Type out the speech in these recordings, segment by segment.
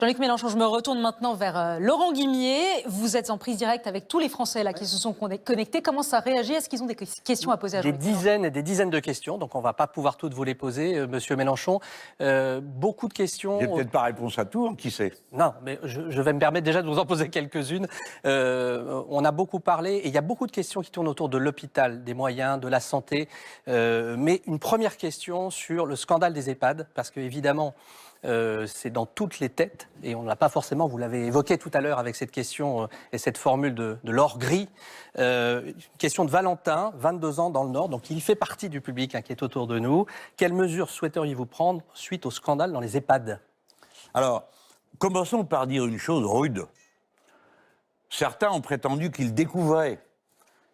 Jean-Luc Mélenchon, je me retourne maintenant vers Laurent Guimier. Vous êtes en prise directe avec tous les Français là, qui se sont connectés. Comment ça réagit? Est-ce qu'ils ont des questions à poser à Des Jean-Luc Mélenchon? dizaines et des dizaines de questions, donc on ne va pas pouvoir toutes vous les poser, Monsieur Mélenchon. Beaucoup de questions. J'ai peut-être pas réponse à tout, hein, qui sait? Non, mais je vais me permettre déjà de vous en poser quelques-unes. On a beaucoup parlé, et il y a beaucoup de questions qui tournent autour de l'hôpital, des moyens, de la santé. Mais une première question sur le scandale des EHPAD, parce que évidemment, c'est dans toutes les têtes, et on ne l'a pas forcément, vous l'avez évoqué tout à l'heure avec cette question et cette formule de l'or gris. Question de Valentin, 22 ans dans le Nord, donc il fait partie du public qui est autour de nous. Quelles mesures souhaiteriez-vous prendre suite au scandale dans les EHPAD? Alors, commençons par dire une chose rude. Certains ont prétendu qu'ils découvraient.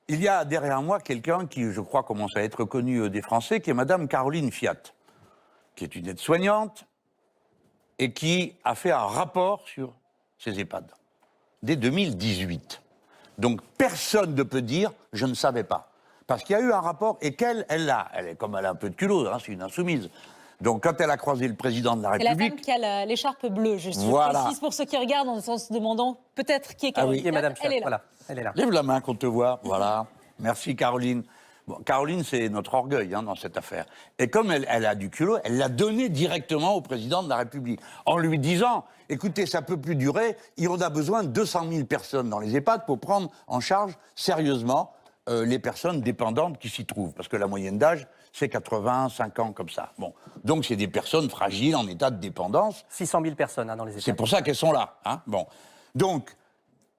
Il y a derrière moi quelqu'un qui, je crois, commence à être connu des Français, qui est Madame Caroline Fiat, qui est une aide-soignante et qui a fait un rapport sur ces EHPAD dès 2018. Donc personne ne peut dire « je ne savais pas ». Parce qu'il y a eu un rapport et elle est comme elle a un peu de culot, hein, c'est une insoumise. Donc quand elle a croisé le président de la C'est la République... femme qui a l'écharpe bleue, juste. Voilà. Je précise pour ceux qui regardent en se demandant peut-être qui est Caroline. Et Madame Elle est là. Voilà, elle est là. Lève la main qu'on te voit, voilà. Merci Caroline. Bon, Caroline, c'est notre orgueil dans cette affaire. Et comme elle a du culot, elle l'a donné directement au président de la République, en lui disant, écoutez, ça peut plus durer, on a besoin de 200 000 personnes dans les EHPAD pour prendre en charge sérieusement les personnes dépendantes qui s'y trouvent. Parce que la moyenne d'âge, c'est 85 ans comme ça. Bon. Donc c'est des personnes fragiles, en état de dépendance. 600 000 personnes dans les EHPAD. C'est pour ça qu'elles sont là. Hein. Bon. Donc,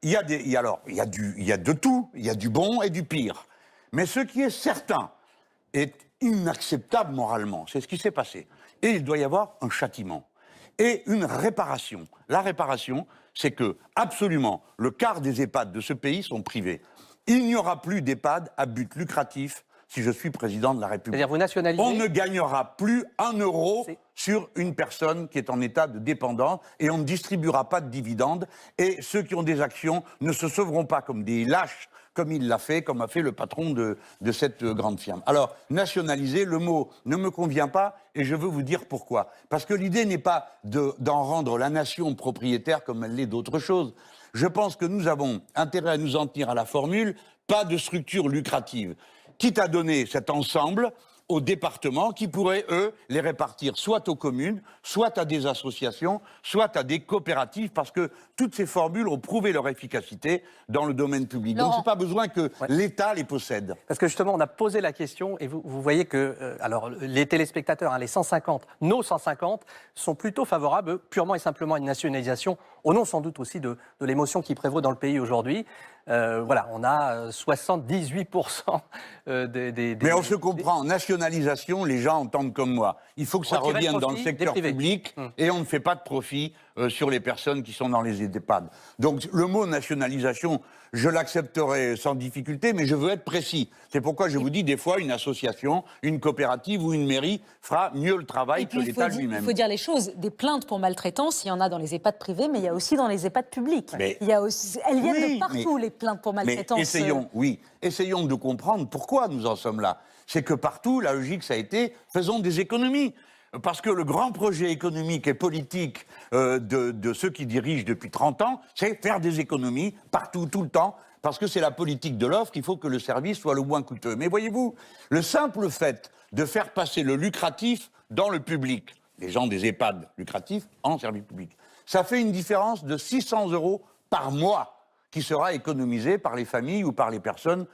il y a de tout, il y a du bon et du pire. Mais ce qui est certain est inacceptable moralement, c'est ce qui s'est passé. Et il doit y avoir un châtiment et une réparation. La réparation, c'est que, absolument, le quart des EHPAD de ce pays sont privés. Il n'y aura plus d'EHPAD à but lucratif si je suis président de la République. C'est-à-dire vous nationalisez... On ne gagnera plus 1 euro sur une personne qui est en état de dépendance et on ne distribuera pas de dividendes. Et ceux qui ont des actions ne se sauveront pas comme des lâches, comme il l'a fait, comme a fait le patron de cette grande firme. Alors, nationaliser, le mot ne me convient pas et je veux vous dire pourquoi. Parce que l'idée n'est pas d'en rendre la nation propriétaire comme elle l'est d'autres choses. Je pense que nous avons intérêt à nous en tenir à la formule, pas de structure lucrative. Quitte à donner cet ensemble aux départements qui pourraient, eux, les répartir soit aux communes, soit à des associations, soit à des coopératives, parce que toutes ces formules ont prouvé leur efficacité dans le domaine public. Laurent. Donc, c'est pas besoin que l'État les possède. Parce que justement, on a posé la question et vous voyez que alors, les téléspectateurs, les 150, nos 150, sont plutôt favorables purement et simplement à une nationalisation, au nom sans doute aussi de l'émotion qui prévaut dans le pays aujourd'hui. Voilà, on a 78% des... Mais on se comprend, en nationalisation, les gens entendent comme moi. Il faut que ça Retirer le revienne dans le profit secteur des privés. public et on ne fait pas de profit sur les personnes qui sont dans les EHPAD. Donc le mot nationalisation, je l'accepterai sans difficulté, mais je veux être précis. C'est pourquoi je vous dis, des fois, une association, une coopérative ou une mairie fera mieux le travail que l'État lui-même. Il faut dire les choses. Des plaintes pour maltraitance, il y en a dans les EHPAD privés, mais il y a aussi dans les EHPAD publics. Il y a aussi, elles viennent de partout, les plaintes pour maltraitance. Mais essayons de comprendre pourquoi nous en sommes là. C'est que partout, la logique, ça a été, faisons des économies. Parce que le grand projet économique et politique de ceux qui dirigent depuis 30 ans, c'est faire des économies partout, tout le temps, parce que c'est la politique de l'offre, il faut que le service soit le moins coûteux. Mais voyez-vous, le simple fait de faire passer le lucratif dans le public, les gens des EHPAD lucratifs en service public, ça fait une différence de 600 € par mois qui sera économisé par les familles ou par les personnes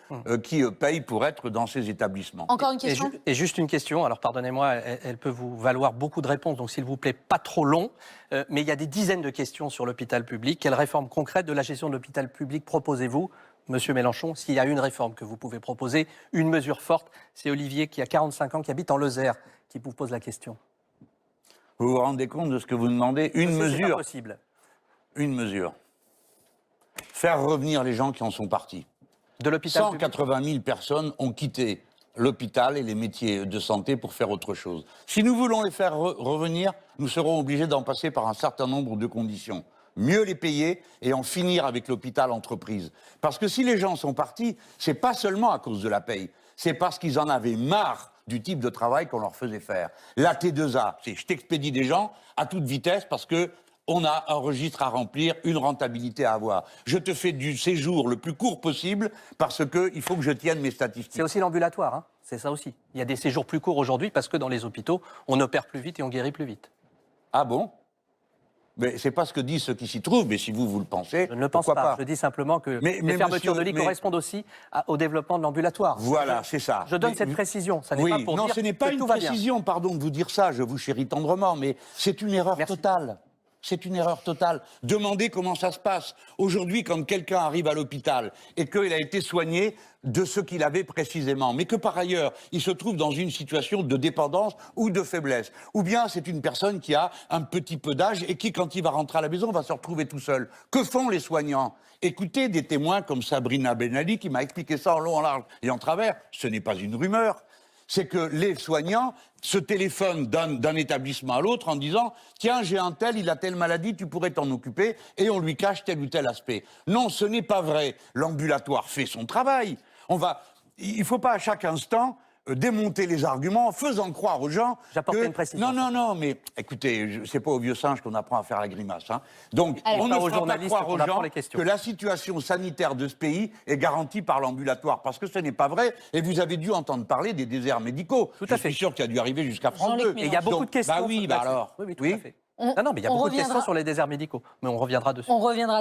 qui payent pour être dans ces établissements. Encore une question. Et juste une question, alors pardonnez-moi, elle peut vous valoir beaucoup de réponses, donc s'il vous plaît, pas trop long, mais il y a des dizaines de questions sur l'hôpital public. Quelle réforme concrète de la gestion de l'hôpital public proposez-vous, Monsieur Mélenchon? S'il y a une réforme que vous pouvez proposer, une mesure forte, c'est Olivier qui a 45 ans, qui habite en Lozère, qui vous pose la question. Vous vous rendez compte de ce que vous demandez? Une mesure. C'est impossible. Une mesure. Faire revenir les gens qui en sont partis. De l'hôpital 180 000 personnes ont quitté l'hôpital et les métiers de santé pour faire autre chose. Si nous voulons les faire revenir, nous serons obligés d'en passer par un certain nombre de conditions. Mieux les payer et en finir avec l'hôpital entreprise. Parce que si les gens sont partis, c'est pas seulement à cause de la paye, c'est parce qu'ils en avaient marre du type de travail qu'on leur faisait faire. La T2A, c'est je t'expédie des gens à toute vitesse parce que on a un registre à remplir, une rentabilité à avoir. Je te fais du séjour le plus court possible parce qu'il faut que je tienne mes statistiques. C'est aussi l'ambulatoire, hein. C'est ça aussi. Il y a des séjours plus courts aujourd'hui parce que dans les hôpitaux, on opère plus vite et on guérit plus vite. Ah bon? Mais c'est pas ce que disent ceux qui s'y trouvent, mais si vous le pensez, Je ne le pense pourquoi pas. Je dis simplement que les fermetures de lits correspondent aussi au développement de l'ambulatoire. Voilà, c'est ça. Je donne cette précision. Ça n'est pas pour non, dire ce n'est pas que une tout va bien. précision, pardon de vous dire ça, je vous chéris tendrement, mais c'est une erreur totale. C'est une erreur totale. Demandez comment ça se passe. Aujourd'hui, quand quelqu'un arrive à l'hôpital et qu'il a été soigné de ce qu'il avait précisément, mais que par ailleurs, il se trouve dans une situation de dépendance ou de faiblesse, ou bien c'est une personne qui a un petit peu d'âge et qui, quand il va rentrer à la maison, va se retrouver tout seul. Que font les soignants? Écoutez des témoins comme Sabrina Ben Ali qui m'a expliqué ça en long, en large et en travers. Ce n'est pas une rumeur. C'est que les soignants se téléphonent d'un établissement à l'autre en disant « Tiens, j'ai un tel, il a telle maladie, tu pourrais t'en occuper » et on lui cache tel ou tel aspect. Non, ce n'est pas vrai. L'ambulatoire fait son travail. Il ne faut pas à chaque instant démonter les arguments en faisant croire aux gens J'apportais une précision. Non, mais écoutez, c'est pas au vieux singe qu'on apprend à faire la grimace. Hein. Donc, on ne fera pas croire aux gens que la situation sanitaire de ce pays est garantie par l'ambulatoire, parce que ce n'est pas vrai, et vous avez dû entendre parler des déserts médicaux. Tout à fait. Je suis sûr qu'il a dû arriver jusqu'à France 2. Et il y a beaucoup de questions. Bah oui, bah alors. Oui, tout à fait. Non, mais il y a beaucoup de questions sur les déserts médicaux. Mais on reviendra dessus. On reviendra